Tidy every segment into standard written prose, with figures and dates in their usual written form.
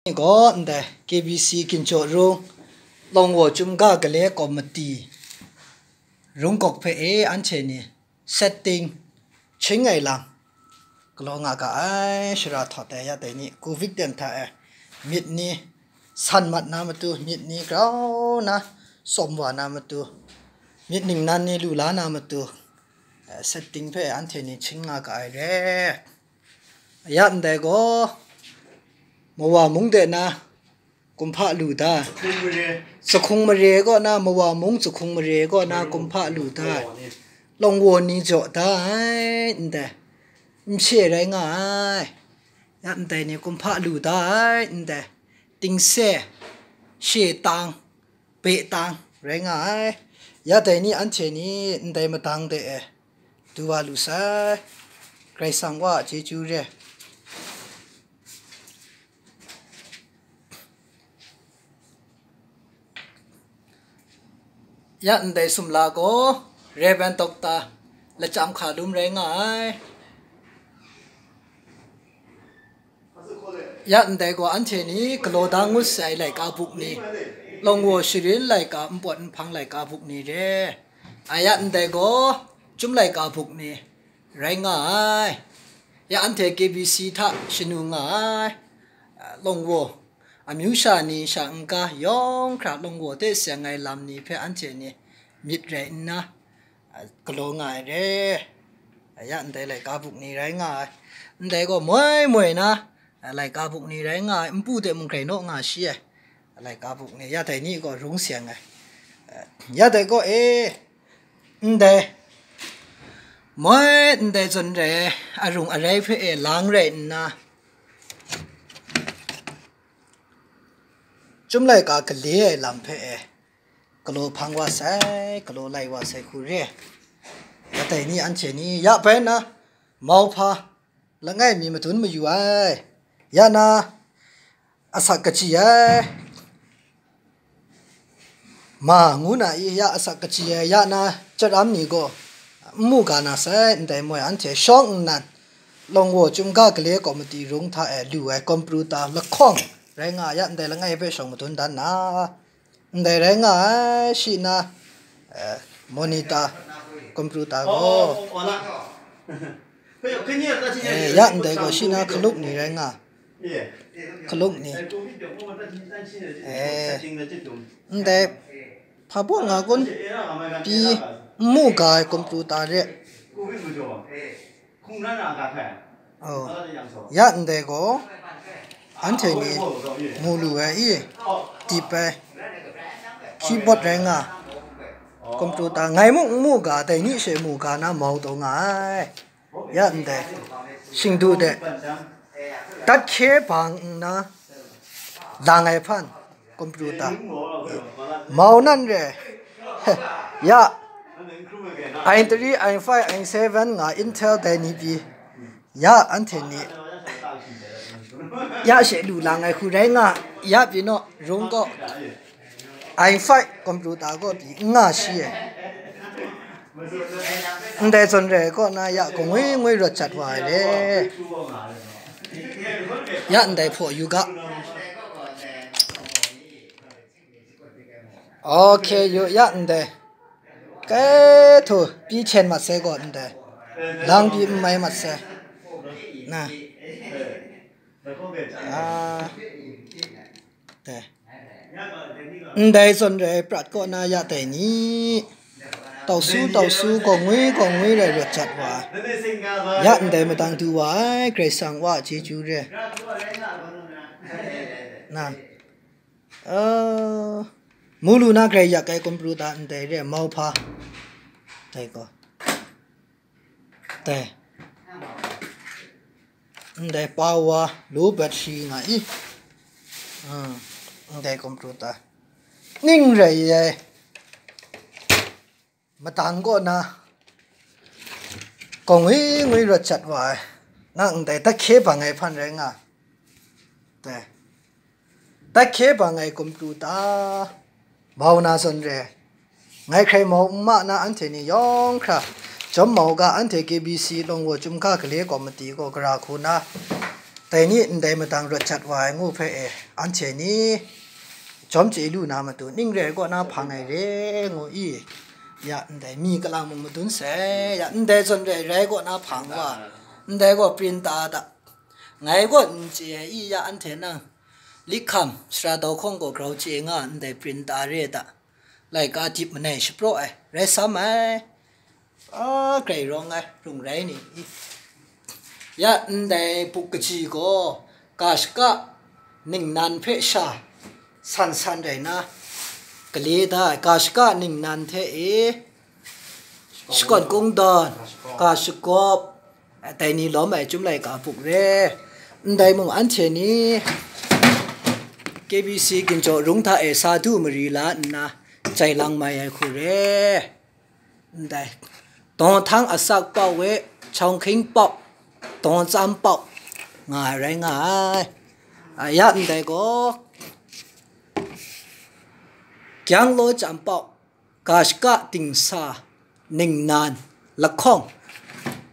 ก็แต่ KBC กินโจรุงลงหัวจุ่มก้ากะเล่ก็มาตีรุงกกเพออันเชนี่ setting ชิงไงลังก็ลงอากาศชราถอดแต่ยาแต่นี่กูวิกเดนท่ามิดนี่สันมัดน้ำมาตัวมิดนี่ก็นะสมว่าน้ำมาตัวมิดหนึ่งนั้นนี่ลูลาน้ำมาตัวsetting เพออันเชนี่ชิงอากาศเร่ยาแต่ก็มัวมุงเดนะกุมภาลูตาสคุงมะเรก็นะมัวมุงสคุงมะเรก็นะกุมภาลูตาลงวัวนี่จ่อตาแต่ไม่เชื่อไรง่ายยันแต่เนี่ยกุมภาลูตาแต่ติงเสเชื่อตังเปตังไรง่ายยันแต่นี่อันเชนี่แต่มาตังเดตัวว่าลูซาใครสั่งว่าเจจูเรยันได้สุมลาโกเรเบนตกตาและจำขาดุมแรงง่ายยันได้ก็อันเชนี้กโลดังมุสใส่ไหลกาบุกนี้ลงวัวชิรินไหลกาปวดพังไหลกาบุกนี้เด้อายันได้ก็จุ่มไหลกาบุกนี้แรงง่ายยันเทเกบีซีท่าชินุง่ายลงวัวอามิวชานีช่างกายองคราลงวัวเตเสียงไงลำนี้เพื่ออันเจนี่มิดเรนนะกลัวง่ายเด้ยันแต่ไหลกาบุกนี้ไรง่ายแต่ก็มวยนะไหลกาบุกนี้ไรง่ายพูดแต่มึงใครโน้ง่ายเชียไหลกาบุกนี้ยันแต่นี่ก็รุ่งเสียงไงยันแต่ก็แต่มวยแต่จนเรอารมณ์อะไรเพื่อล้างเรนนะจุ่มไหลกากะเลี้ยลำเพกะโลพังว่าใส่กะโลไหลว่าใส่คูเร่แต่นี่อันเชนี่ยะเป็นนะเมาพาละไงมีมาทุนมาอยู่ยะนะอาศักกะจีมางูน่ะยะอาศักกะจียะนะจัดอันนี้ก็มูกานะใส่แต่มวยอันเชช่องนั้นลงวัวจุ่มกากะเลี้ยก็มาตีรุงท่าดูคอมพิวเตอร์ละข้องแรงงานยันแต่ละไงไปส่งมาทุนดันนะแต่แรงงานสินะมอนิเตอร์คอมพิวเตอร์ก็ยันแต่ก็สินะขลุกนี่แรงงานขลุกนี่แต่พาพวกงานคนปีมูกายคอมพิวเตอร์เร่ยันแต่ก็อันเทนี่มูลูตีไปคีย์บอร์ดแรงคอมพิวเตอร์ไงมูกาแต่นี่เสมูกานะเมาตัวไงยันแต่สิ่งดูเด็ตัดเคบังนะดังไงพันคอมพิวเตอร์เมานั่นเลยยะi3 i5 i7 งา Intel แต่นี่ปียะอันเทนี่ยาเสดูลังไงคุณแรงยาพี่น้องรุงก็i5 คอมพิวเตอร์ก็ปีง่าเสียแต่ส่วนแรกก็นายก็งวยรถจัดไว้เลยยาแต่พออยู่ก็โอเคอยู่ยาแต่แกถูกปีเชนมาเสก่อนแต่ลังปีไม่มาเสนะแต่ส่วนใหญ่ปรัดก็น่าจะแต่นี้ต่อสู้ก็งวยเลยรถจัดว่ายันแต่มาตั้งตัวไว้ใครสั่งว่าเจจูเร่นั่นมูลูน่าใครอยากให้คอมพิวเตอร์แต่เร่เมาพาแต่ก็แต่ปาวาลูแบตชีไงแต่คอมพิวเตอร์นิ่งเลยมาตั้งก็นะก็งวยรถจัดไว้นั่งแต่ตะเคบังไงพันแรงแต่ตะเคบังไงคอมพิวเตอร์เมาหน้าสนเร่ไงใครเมามานะอันเทนี่ยองครับจอมเมากะอันเท KBC ลงวัวจุ่มข้ากะเลี้ยก็มาตีก็กระคูนะ แต่นี่ได้มาตั้งรถจัดไว้งูเพออันเชนี้จอมเจลูนามาตัวนิ่งเรก็น่าพังไงเร่งูอีอย่าได้มีกำลังมาตุนเสอย่าได้จนเรก็น่าพังว่าได้ก็ปรินตาดไงก็เจอีอย่าอันเทนังลิคำสระดอกของก็เราเจงานได้ปรินตาเรดะไล่กาจิบมันให้สโปรไอเรซ้ำไอไกลร้องไงรุ่งไรนี่ยะได้ปุกจีก็กาสกะนิ่งนันเพชาสันไรนะกลีได้กาสกะนิ่งนันเทสกอนกงดอนกาสกอบแต่นี่ล้อมไอจุ่มไรกาปุกเร่ได้มึงอันเชนี้ KBC กินโจรุงท่าสาธุมรีลานะใจลังไม่ให้คุเร่ได้ตอนทั้งอาศักเป่าเวช่องคิงเป่าตอนจำเป่าง่ายไรง่ายยันได้ก็ยังโลจำเป่ากาสกะติงซาหนึ่งนานละข้อง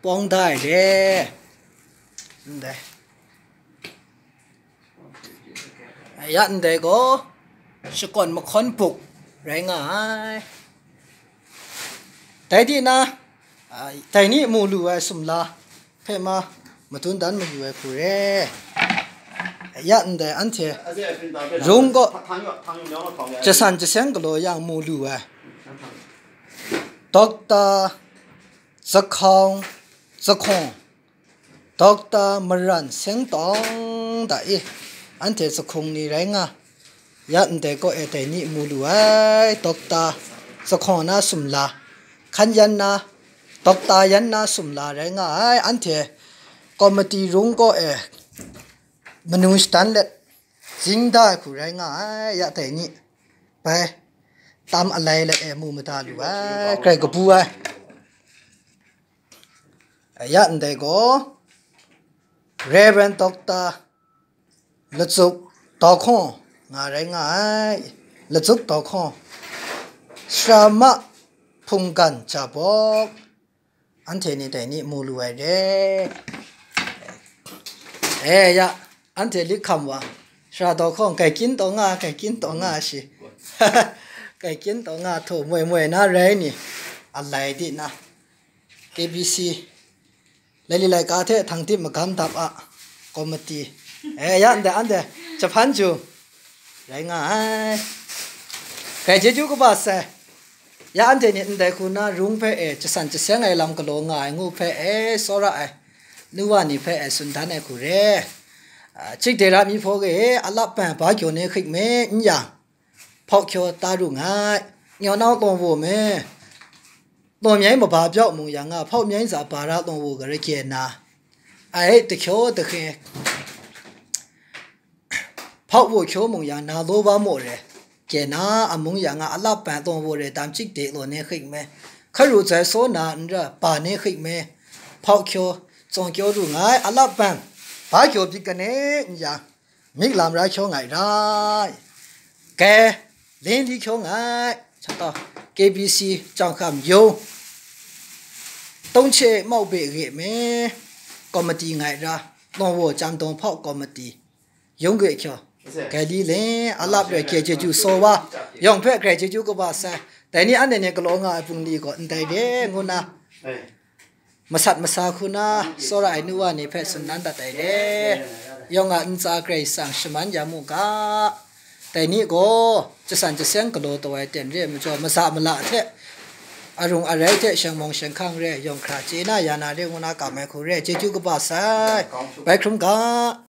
ป้องได้เด้ได้ยันได้ก็สกุลมาค้นปลุกไรง่ายแต่ที่นะแต่นี่มูลูไอสมลาเพ่มาตุนดันมาอยู่ไอคุเร่ยันได้อันเถอะรุงก็จะสั่นจะเสียงก็เลยยังมูลูไอด็อกเตอร์จะคองด็อกเตอร์มารันเสียงตองได้อันเถอะจะคงนี่ไรง่ะยันได้ก็แต่นี่มูลูไอด็อกเตอร์จะคองน่าสมลาขันยันนะตกตายันนะสุมลาไรง่ายอันเถอะคอมมิตี้รุงก็มนุษย์ตันเล็ดจิงได้คุไรง่ายยะแต่นี่ไปตามอะไรเลยมูมาตาลูใครก็บัวยะอันเดก็เรเวนตกตาลุจุกตอคงง่ายไรง่ายลุจุกตอคงสรามะพุงกันจับบอกอันเทนี่แต่นี่มูลูไอเด้ยะอันเทลิคำว่าชาดอกของไก่กินตัวงาสิไก่กินตัวงาถูมวยน่าไรนี่อะไรดินะ KBC เลยไล่กาเททางที่มาคำทับคอมมิตี้ยะอันเดจะพันจูไรง่ายไก่เจจูก็บาสยาอันเดนี่อันเดคุณน่ารุงเพจะสั่นจะเสียงไอ้ลำกะโลงายงูเพสระนึกว่านี่เพสุนทานไอ้คุเร่ชิกเดรามีพวกอัลลับแปะปาเกี่ยวเนี่ยคิดเมย์อย่างพอเกี่ยวตาดุง่ายเงี้ยน้าตัววัวเมย์ตัวใหญ่มาบาเจ้ามึงยังพอใหญ่จะบาราตัววัวก็เลยเกี่ยนะไอ้ตะเขียวตะเขียพอวัวเขียวมึงยังน่าโลบาโมเลยเจน่ามึงยังอัลลับแปะตัววัวเลยตามชิกเดโลเนี่ยคิดเมย์เขารู้ใจโซนาอันจะป่าเนี่ยคิดเมย์พอเขียวจงเขียวดุง่ายอัลลับแปะปาเกี่ยวพิกันเนี่ยอย่างมิกลามไรเขียวไงได้แกเล่นที่เขียวไงชัดต่อ KBC จังคำโยต้องเชื่อไม่เบรกเหมั้ยก็มาตีไงล่ะลองวัวจำตรงพ่อก็มาตียงเกยเขียวแกดีเลยอัลลับเลยเกยจูโซวายองเพื่อแกยจูก็บาสแต่นี่อันเนี่ยก็ลองง่ายปุ่งดีก็อันใดเด้งุนะมาสัตมาสาคุณนะสระไอนัวนี่เพศสุนันตแต่เด้ยองอันจากเกยสังชมันยามุกะแต่นี่ก็จะสั่นจะเสียงกระโดดตัวไอเต็นเรียมันจะมาสามาละเทอารมณ์อะไรเทเชียงมองเชียงข้างเรียยองคราจีน่ายานาเรียงุนากาแมคุเรียเจจูกบาสไปครุมกะ